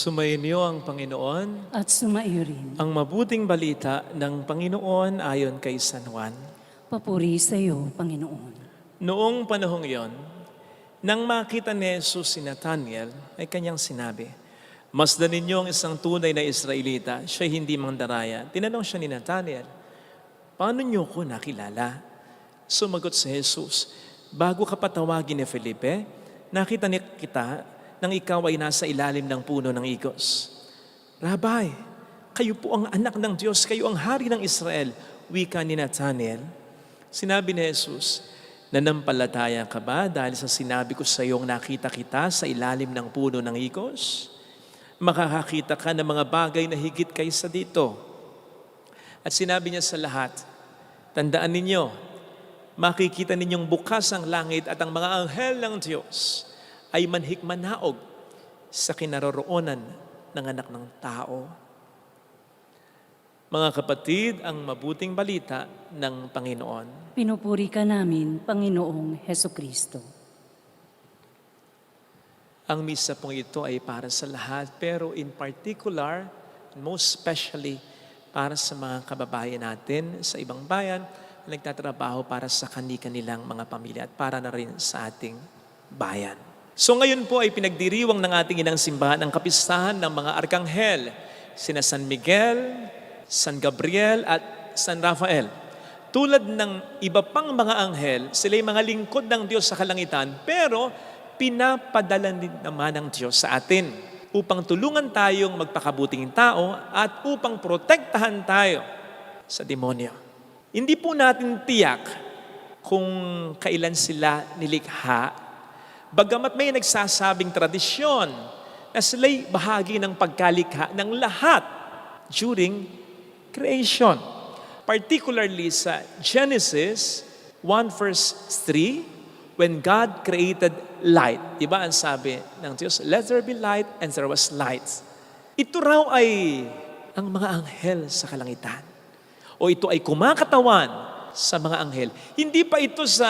Sumainyo ang Panginoon, at sumaiyo rin. ang mabuting balita ng Panginoon ayon kay San Juan. Papuri sa iyo, Panginoon. Noong panahong iyon, nang makita ni Jesus si Nathanael, ay kanyang sinabi, "Masdan ninyo ang isang tunay na Israelita, siya hindi mandaraya." Tinanong siya ni Nathanael, "Paano niyo ko nakilala?" Sumagot si Jesus, "Bago ka patawagin ni Felipe, nakita niya kita nang ikaw ay nasa ilalim ng puno ng igos." "Rabay, kayo po ang anak ng Diyos, kayo ang hari ng Israel," wika ni Nathanael. Sinabi ni Jesus, "Nanampalataya ka ba dahil sa sinabi ko sa iyong nakita kita sa ilalim ng puno ng igos? Makakakita ka ng mga bagay na higit kaysa dito." At sinabi niya sa lahat, "Tandaan ninyo, makikita ninyong bukas ang langit at ang mga anghel ng Diyos ay manhikmanaog sa kinaroroonan ng anak ng tao." Mga kapatid, ang mabuting balita ng Panginoon. Pinupuri ka namin, Panginoong Heso Kristo. Ang misa pong ito ay para sa lahat, pero in particular, most especially, para sa mga kababayan natin sa ibang bayan na nagtatrabaho para sa kani-kanilang mga pamilya at para na rin sa ating bayan. So ngayon po ay pinagdiriwang ng ating inang simbahan ang kapistahan ng mga arkanghel, sina San Miguel, San Gabriel at San Rafael. Tulad ng iba pang mga anghel, sila ay mga lingkod ng Diyos sa kalangitan, pero pinapadala din naman ng Diyos sa atin upang tulungan tayong magpakabuting tao at upang protektahan tayo sa demonyo. Hindi po natin tiyak kung kailan sila nilikha. Bagamat may nagsasabing tradisyon na sila'y bahagi ng pagkalikha ng lahat during creation. Particularly sa Genesis 1 verse 3, when God created light. Diba ang sabi ng Diyos, "Let there be light," and there was light. Ito raw ay ang mga anghel sa kalangitan. O ito ay kumakatawan sa mga anghel. Hindi pa ito sa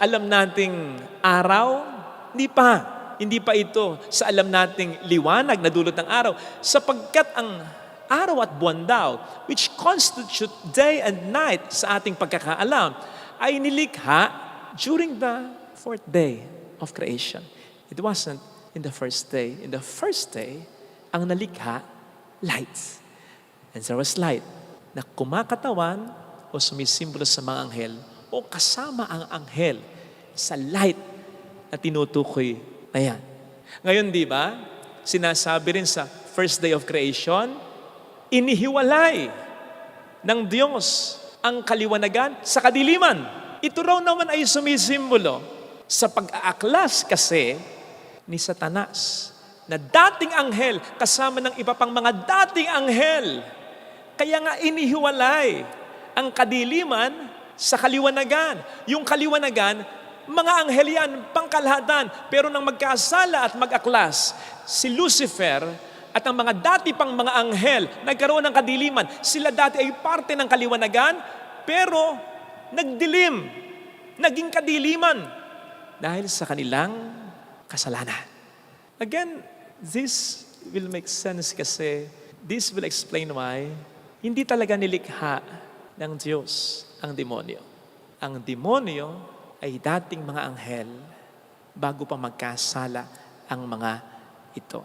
alam nating araw, Hindi pa ito sa alam nating liwanag na dulot ng araw, sapagkat ang araw at buwan daw, which constitute day and night sa ating pagkakaalam, ay nilikha during the fourth day of creation. It wasn't in the first day. In the first day, ang nalikha, light. And there was light na kumakatawan o sumisimbolo sa mga anghel o kasama ang anghel sa light na tinutukoy na yan. Ngayon, di ba, sinasabi rin sa first day of creation, inihiwalay ng Diyos ang kaliwanagan sa kadiliman. Ito raw naman ay sumisimbolo sa pag-aaklas kasi ni Satanas, na dating anghel kasama ng iba pang mga dating anghel. Kaya nga inihiwalay ang kadiliman sa kaliwanagan. Yung kaliwanagan, mga anghel yan, pangkalahatan. Pero nang magkasala at mag-aklas, si Lucifer at ang mga dati pang mga anghel nagkaroon ng kadiliman. Sila dati ay parte ng kaliwanagan, pero nagdilim, naging kadiliman dahil sa kanilang kasalanan. Again, this will make sense kasi this will explain why hindi talaga nilikha ng Diyos ang demonyo. Ang demonyo ay dating mga anghel bago pa magkasala ang mga ito.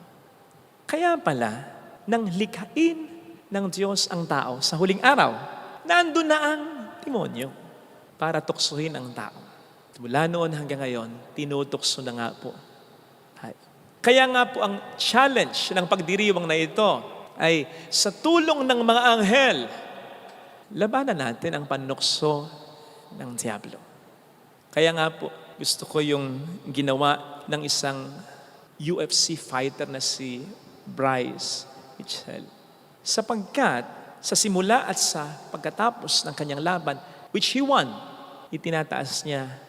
Kaya pala, nang likhain ng Diyos ang tao sa huling araw, nandun na ang demonyo para tuksuhin ang tao. Mula noon hanggang ngayon, tinutukso na nga po. Kaya nga po ang challenge ng pagdiriwang na ito ay sa tulong ng mga anghel, labanan natin ang panukso ng Diablo. Kaya nga po, gusto ko yung ginawa ng isang UFC fighter na si Bryce Mitchell. Sapagkat sa simula at sa pagkatapos ng kanyang laban, which he won, itinataas niya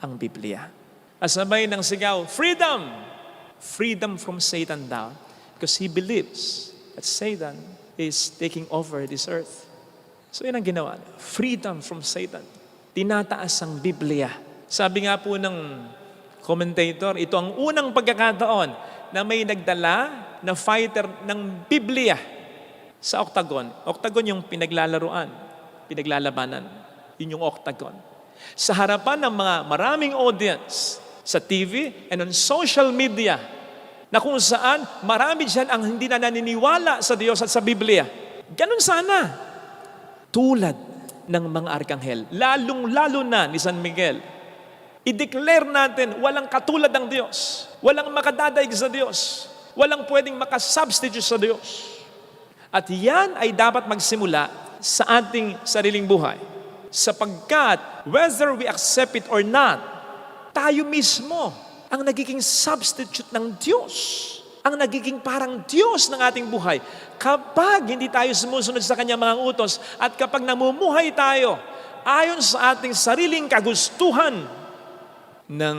ang Biblia. Kasabay ng sigaw, "Freedom! Freedom from Satan daw." Because he believes that Satan is taking over this earth. So yun ang ginawa. Freedom from Satan. Tinataas ang Biblia. Sabi nga po ng commentator, ito ang unang pagkakataon na may nagdala na fighter ng Biblia sa octagon. Octagon yung pinaglalaruan, pinaglalabanan. Yun yung octagon. Sa harapan ng mga maraming audience sa TV and on social media na kung saan marami dyan ang hindi na naniniwala sa Diyos at sa Biblia. Ganun sana. Tulad ng mga arkanghel, lalong-lalo na ni San Miguel, i-declare natin walang katulad ng Diyos, walang makadadaig sa Diyos, walang pwedeng makasubstitute sa Diyos. At yan ay dapat magsimula sa ating sariling buhay. Sapagkat whether we accept it or not, tayo mismo ang nagiging substitute ng Diyos. Ang nagiging parang Diyos ng ating buhay. Kapag hindi tayo sumusunod sa Kanyang mga utos at kapag namumuhay tayo ayon sa ating sariling kagustuhan ng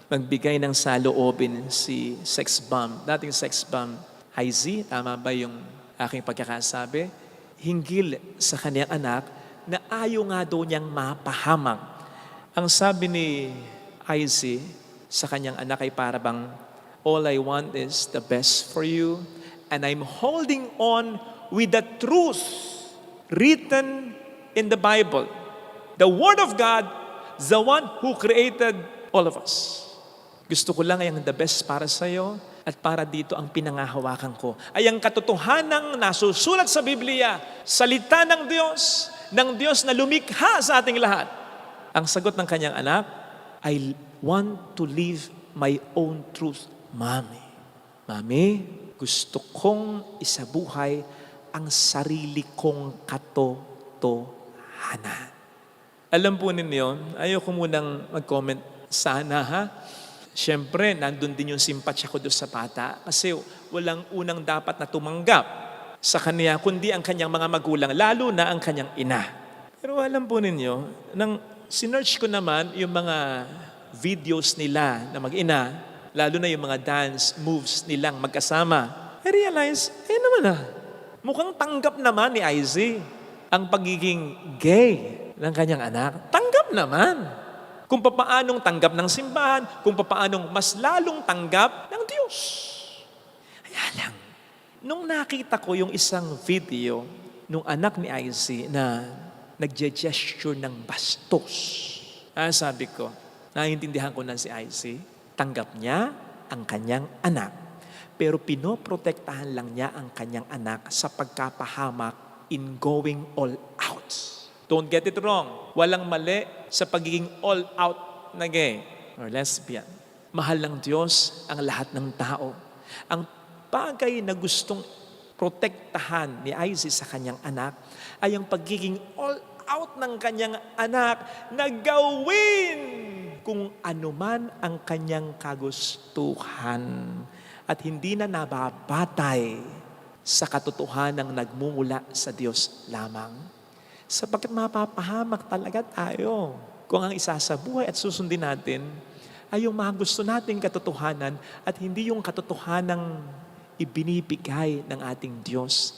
magbigay ng saloobin si sex bomb, dating sex bomb, IZ, tama ba yung aking pagkakasabi? Hinggil sa kanyang anak na ayaw nga daw niyang mapahamak. Ang sabi ni IZ sa kanyang anak ay parabang, all I want is the best for you and I'm holding on with the truth written in the Bible. The Word of God, the one who created all of us. Gusto ko lang ay ang the best para sa iyo at para dito ang pinangahawakan ko. Ay ang katotohanang nasusulat sa Biblia, salita ng Diyos na lumikha sa ating lahat. Ang sagot ng kanyang anak, I want to live my own truth, Mami. Mami, gusto kong isabuhay ang sarili kong katotohanan. Alam po ninyo, ayoko munang mag-comment sana ha. Siyempre, nandun din yung simpatsya ko doon sa bata kasi walang unang dapat na tumanggap sa kanya kundi ang kanyang mga magulang, lalo na ang kanyang ina. Pero alam po ninyo, nang sinearch ko naman yung mga videos nila na mag-ina, lalo na yung mga dance moves nilang magkasama, I realize, mukhang tanggap naman ni IZ ang pagiging gay ng kanyang anak. Tanggap naman. Kung papaanong tanggap ng simbahan, kung papaanong mas lalong tanggap ng Diyos. Kaya lang, nung nakita ko yung isang video nung anak ni IZ na nagge-gesture ng bastos, sabi ko, naiintindihan ko na si IZ, tanggap niya ang kanyang anak, pero pinoprotektahan lang niya ang kanyang anak sa pagkapahamak in going all out. Don't get it wrong. Walang mali sa pagiging all-out na gay or lesbian. Mahal ng Diyos ang lahat ng tao. Ang bagay na gustong protektahan ni IZ sa kanyang anak ay ang pagiging all-out ng kanyang anak na gawin kung anuman ang kanyang kagustuhan at hindi na nababatay sa katotohanang nagmumula sa Diyos lamang. Sapagkat mapapahamak talaga tayo kung ang isa sa buhay at susundin natin ay yung mga gusto nating katotohanan at hindi yung katotohanang ibinibigay ng ating Diyos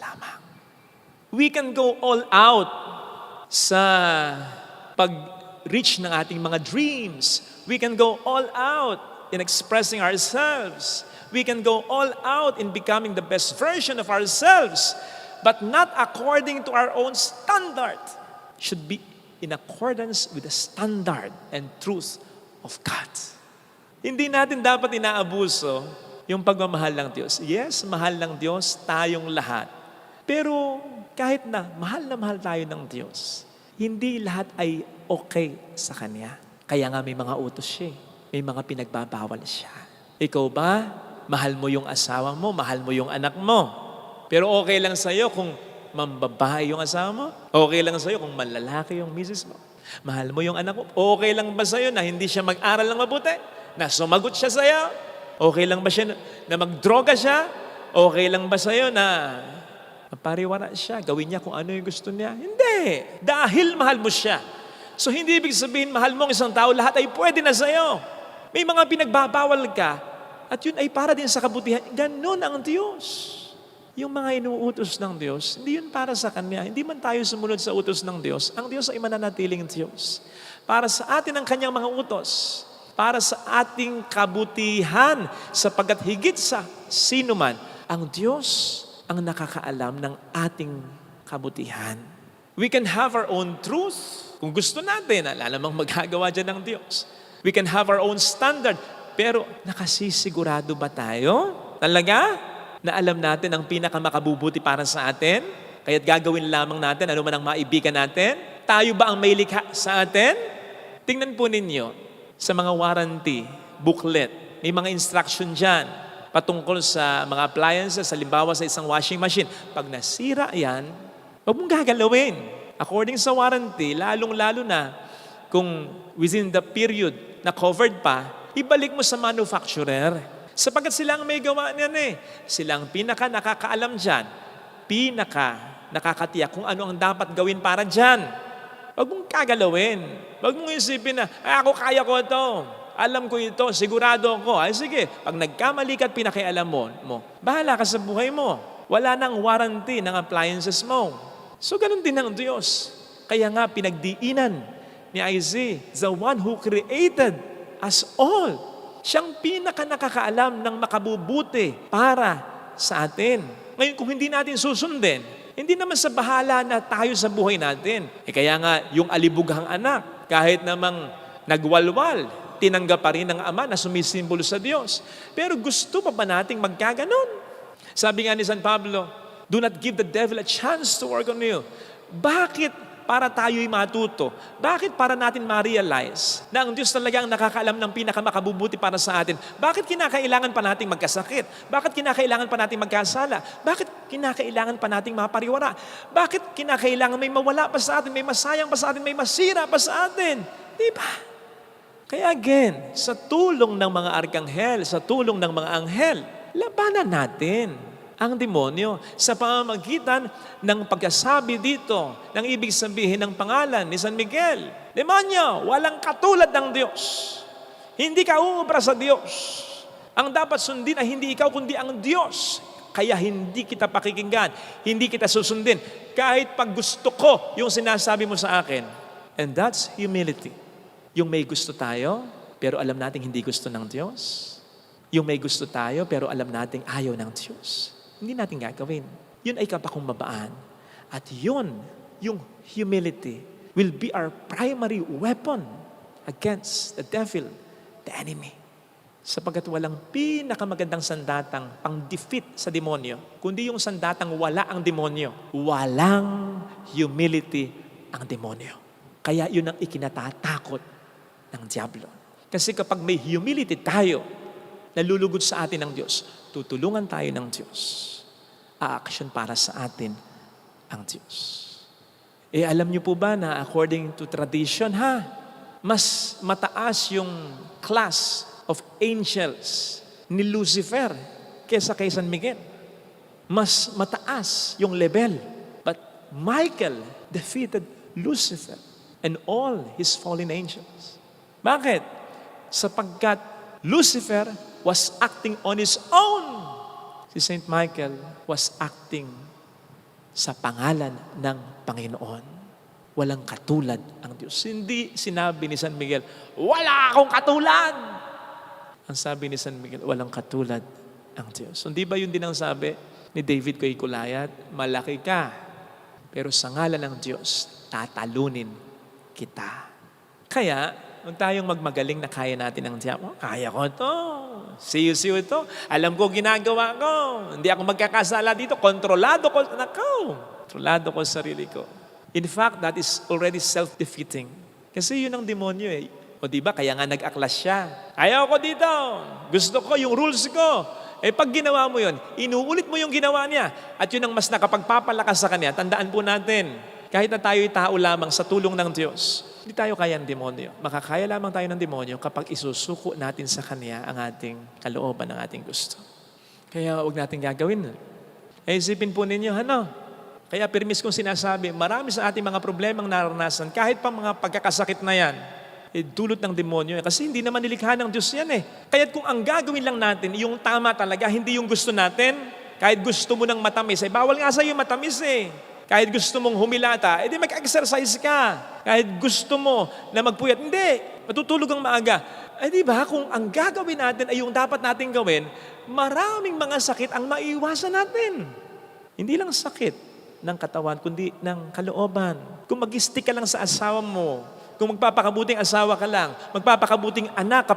lamang. We can go all out sa pag-reach ng ating mga dreams. We can go all out in expressing ourselves. We can go all out in becoming the best version of ourselves. But not according to our own standard. Should be in accordance with the standard and truth of God. Hindi natin dapat inaabuso yung pagmamahal ng Diyos. Yes, mahal ng Diyos tayong lahat. Pero kahit na mahal tayo ng Diyos, hindi lahat ay okay sa Kanya. Kaya nga may mga utos siya. May mga pinagbabawal siya. Ikaw ba, mahal mo yung asawa mo, mahal mo yung anak mo. Pero okay lang sa'yo kung mambabae yung asawa mo? Okay lang sa'yo kung malalaki yung misis mo? Mahal mo yung anak mo? Okay lang ba sa'yo na hindi siya mag-aral ng mabuti? Na sumagot siya sa'yo? Okay lang ba siya na magdroga siya? Okay lang ba sa'yo na mapariwara siya? Gawin niya kung ano yung gusto niya? Hindi. Dahil mahal mo siya. So hindi ibig sabihin mahal mo ang isang tao, lahat ay pwede na sa'yo. May mga pinagbabawal ka at yun ay para din sa kabutihan. Ganon ang Diyos. Yung mga inuutos ng Diyos, hindi yun para sa Kanya. Hindi man tayo sumunod sa utos ng Diyos. Ang Diyos ay mananatiling Diyos. Para sa atin ang Kanyang mga utos. para sa ating kabutihan, sapagkat higit sa sino man, ang Diyos ang nakakaalam ng ating kabutihan. We can have our own truth. Kung gusto natin, wala namang magagawa dyan ng Diyos. We can have our own standard. Pero nakasisigurado ba tayo? Talaga? Na alam natin ang pinakamakabubuti para sa atin? Kaya't gagawin lamang natin ano man ang maibigan natin? Tayo ba ang may likha sa atin? Tingnan po ninyo sa mga warranty, booklet, may mga instruction dyan patungkol sa mga appliances, halimbawa sa isang washing machine. Pag nasira yan, huwag mong gagalawin. According sa warranty, lalong-lalo na kung within the period na covered pa, ibalik mo sa manufacturer. Sapagkat sila ang may gawa niyan eh. Sila ang pinaka nakakaalam dyan. Pinaka nakakatiyak kung ano ang dapat gawin para dyan. Huwag mong kagalawin. Huwag mong isipin na, ako kaya ko ito. Alam ko ito, sigurado ako. Ay sige, pag nagkamali ka at pinakialam mo, bahala ka sa buhay mo. Wala nang warranty ng appliances mo. So ganun din ang Diyos. Kaya nga pinagdiinan ni Isaiah, the one who created us all. Siyang pinaka nakakaalam ng makabubuti para sa atin. Ngayon kung hindi natin susundin, hindi naman sa bahala na tayo sa buhay natin. Kaya nga yung alibughang anak, kahit namang nagwalwal, tinanggap pa rin ng Ama na sumisimbolo sa Diyos. Pero gusto pa ba nating magkaganon? Sabi nga ni San Pablo, do not give the devil a chance to work on you. Bakit para tayo'y matuto? Bakit para natin ma-realize na ang Diyos talaga ang nakakaalam ng pinakamakabubuti para sa atin? Bakit kinakailangan pa nating magkasakit? Bakit kinakailangan pa nating magkasala? Bakit kinakailangan pa nating mapariwara? Bakit kinakailangan may mawala pa sa atin, may masayang pa sa atin, may masira pa sa atin? Di ba? Kaya again, sa tulong ng mga arkanghel, sa tulong ng mga anghel, labanan natin ang demonyo sa pamamagitan ng pagkasabi dito ng ibig sabihin ng pangalan ni San Miguel. Demonyo, walang katulad ng Diyos. Hindi ka uubra sa Diyos. Ang dapat sundin ay hindi ikaw kundi ang Diyos. Kaya hindi kita pakikinggan, hindi kita susundin. Kahit pag gusto ko yung sinasabi mo sa akin. And that's humility. Yung may gusto tayo, pero alam nating hindi gusto ng Diyos. Yung may gusto tayo, pero alam nating ayaw ng Diyos. Hindi natin gagawin. Yun ay kapakumbabaan. At yun, yung humility, will be our primary weapon against the devil, the enemy. Sapagkat walang pinakamagandang sandatang pang-defeat sa demonyo, kundi yung sandatang wala ang demonyo. Walang humility ang demonyo. Kaya yun ang ikinatatakot ng diablo. Kasi kapag may humility tayo, nalulugod sa atin ng Diyos, tutulungan tayo ng Diyos. A-action para sa atin ang Diyos. Alam niyo po ba na according to tradition, mas mataas yung class of angels ni Lucifer kaysa kay San Miguel. Mas mataas yung level. But Michael defeated Lucifer and all his fallen angels. Bakit? Sapagkat Lucifer was acting on his own. Si Saint Michael was acting sa pangalan ng Panginoon. Walang katulad ang Diyos. Hindi sinabi ni San Miguel, wala akong katulad. Ang sabi ni San Miguel, walang katulad ang Diyos. Hindi ba yun din ang sabi ni David kay Goliath? Malaki ka, pero sa ngalan ng Diyos, tatalunin kita. Kaya, huwag tayong magmagaling na kaya natin ang diablo. Kaya ko to. Siyo ito. Alam ko ginagawa ko. Hindi ako magkakasala dito. Kontrolado ko. Kontrolado ko sarili ko. In fact, that is already self-defeating. Kasi yun ang demonyo eh. O diba, kaya nga nag-aklas siya. Ayaw ko dito. Gusto ko yung rules ko. Pag ginawa mo yun, inuulit mo yung ginawa niya. At yun ang mas nakapagpapalakas sa kanya. Tandaan po natin, kahit na tayo'y tao lamang sa tulong ng Diyos, hindi tayo kaya ng demonyo. Makakaya lamang tayo ng demonyo kapag isusuko natin sa Kanya ang ating kalooban, ang ating gusto. Kaya huwag natin gagawin. Isipin po ninyo, Kaya permis kong sinasabi, marami sa ating mga problemang naranasan, kahit pa mga pagkakasakit na yan, dulot ng demonyo. Kasi hindi naman nilikha ng Diyos yan eh. Kaya kung ang gagawin lang natin, yung tama talaga, hindi yung gusto natin, kahit gusto mo ng matamis, bawal nga sa'yo matamis eh. Kahit gusto mong humilata, edi mag-exercise ka. Kahit gusto mo na magpuyat, hindi. Matutulog ang maaga. Di ba, kung ang gagawin natin ay yung dapat natin gawin, maraming mga sakit ang maiiwasan natin. Hindi lang sakit ng katawan, kundi ng kalooban. Kung mag-stick ka lang sa asawa mo, kung magpapakabuting asawa ka lang, magpapakabuting anak,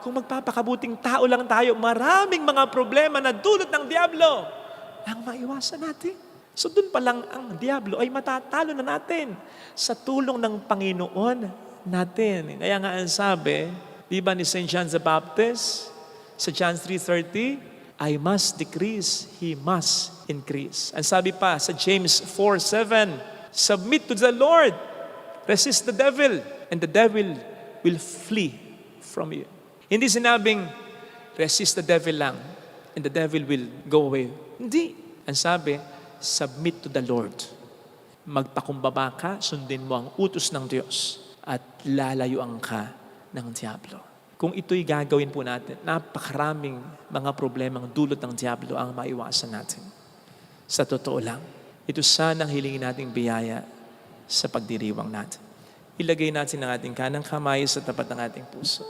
kung magpapakabuting tao lang tayo, maraming mga problema na dulot ng Diablo ang maiwasan natin. So dun pa lang ang Diablo ay matatalo na natin sa tulong ng Panginoon natin. Kaya nga ang sabi, di ba ni St. John the Baptist, sa John 3:30, I must decrease, He must increase. Ang sabi pa sa James 4:7, submit to the Lord, resist the devil, and the devil will flee from you. Hindi sinabing, resist the devil lang, and the devil will go away. Hindi. Ang sabi, submit to the Lord. Magpakumbaba ka, sundin mo ang utos ng Diyos, at lalayuan ka ng Diablo. Kung ito'y gagawin po natin, napakaraming mga problemang dulot ng Diablo ang maiwasan natin. Sa totoo lang, ito sana ang hilingin nating biyaya sa pagdiriwang natin. Ilagay natin ang ating kanang kamay sa tapat ng ating puso.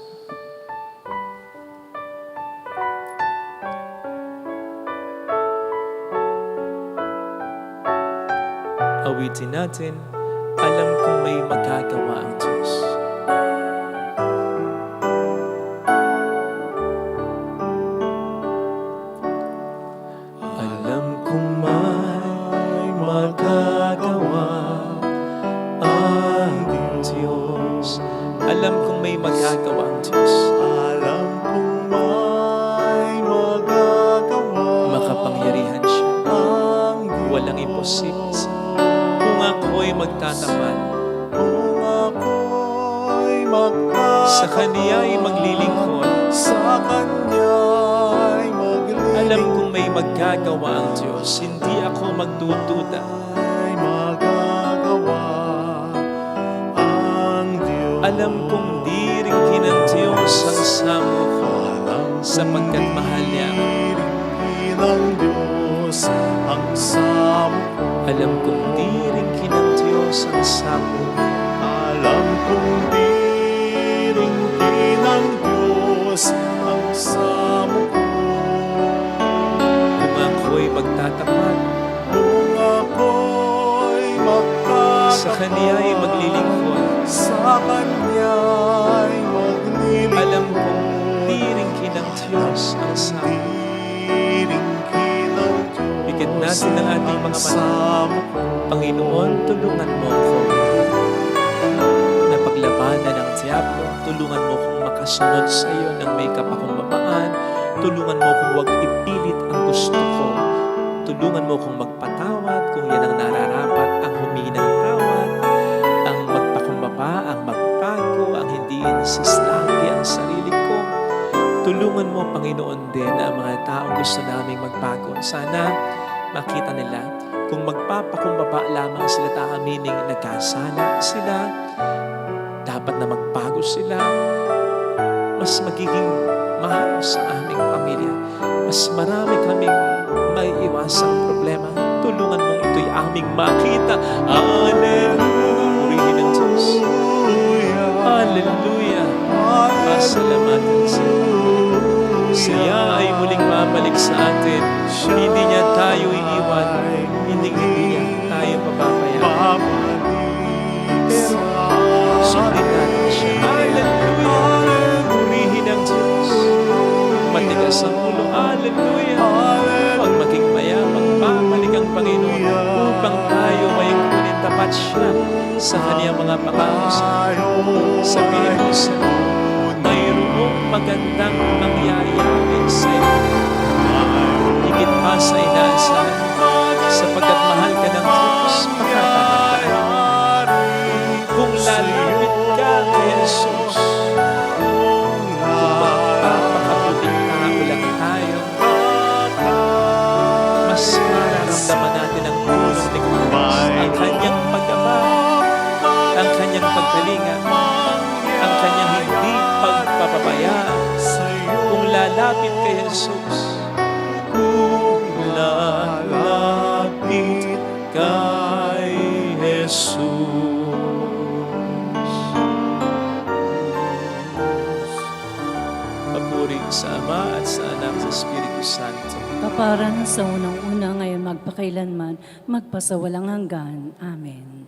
Awitin natin, alam kong may magagawa ang Diyos. Alam kong may magagawa ang Diyos. Alam kong may magagawa ang Diyos. Alam kong may magagawa Makapangyarihan siya. ang Diyos. Walang imposible. Kung ako'y magtatapat, Kung ako'y magtatapat, sa Kaniya'y maglilingkod, sa Kanya'y maglilingkod, alam kong may magagawa ang Diyos. Hindi ako magdududa. ay magagawa ang Diyos. Alam kong diringkin ng Diyos ang samo ko, sapagkat mahal niya ako. Diringkin ng Diyos ang samo ko. Alam kong diringkin ng Diyos ang samo ko. Alam kong diringkin ng Diyos ang samo ko. Kung ako'y magtatapat, Kung ako'y magtatapat, sa Kaniya'y maglilingkod, sa Kanya'y maglilingkod. alam kong diringkin ng Diyos ang samo ko. Diringkin ng Diyos Bigyan natin ang ating mga mata. samo ko. Panginoon, tulungan mo ako na paglabanan ng Diablo. Tulungan mo akong makasunod sa iyo ng may kapakumbabaan. Tulungan mo akong huwag ipilit ang gusto ko. Tulungan mo akong magpatawad kung yan ang nararapat, ang humingi ng tawad, ang magpakumbaba, ang magbago, ang hindi insislagi ang sarili ko. Tulungan mo, Panginoon, din ang mga taong gusto naming magbago. Sana makita nila kung magpapakumbaba lamang sila meaning nagkasala sila, dapat na magbago sila, mas magiging maayos sa aming pamilya. Mas marami kaming may iwasang problema. Tulungan mong ito'y aming makita. Hallelujah! Purihin ang Diyos. Hallelujah! Pasalamatan siya. Siya ay muling babalik sa atin. Hindi niya tayo iiwan. Hindi niya tayo pababayaan. Pero sundin natin siya. Hallelujah! Purihin ang Diyos. Matigas ang ulo. Hallelujah! Huwag maging mayabang. Babalik ang Panginoon upang tayo may kunin tapat siya sa kaniyang mga pangangusap. Sabihin mo sa mayroong magandang mangyayari sa iyo. Higit pa sa inaasahan, sapagkat mahal ka ng Diyos, makakatandaan. Kung lalapit ka kay Jesus, kung magpapakabuting tao lang tayo, mas mararamdaman natin ang tulong ni Christ, ang kanyang pag-abay, ang kanyang pagkalinga, ang kanyang hindi pagpapabayaan. Kung lalapit kay Jesus, kung lalapit kay Jesus. Papuri sa Ama at sa Anak at sa Espiritu Santo. Kaparan sa unang-una ngayon magpakailanman, magpasawalang hanggan. Amen.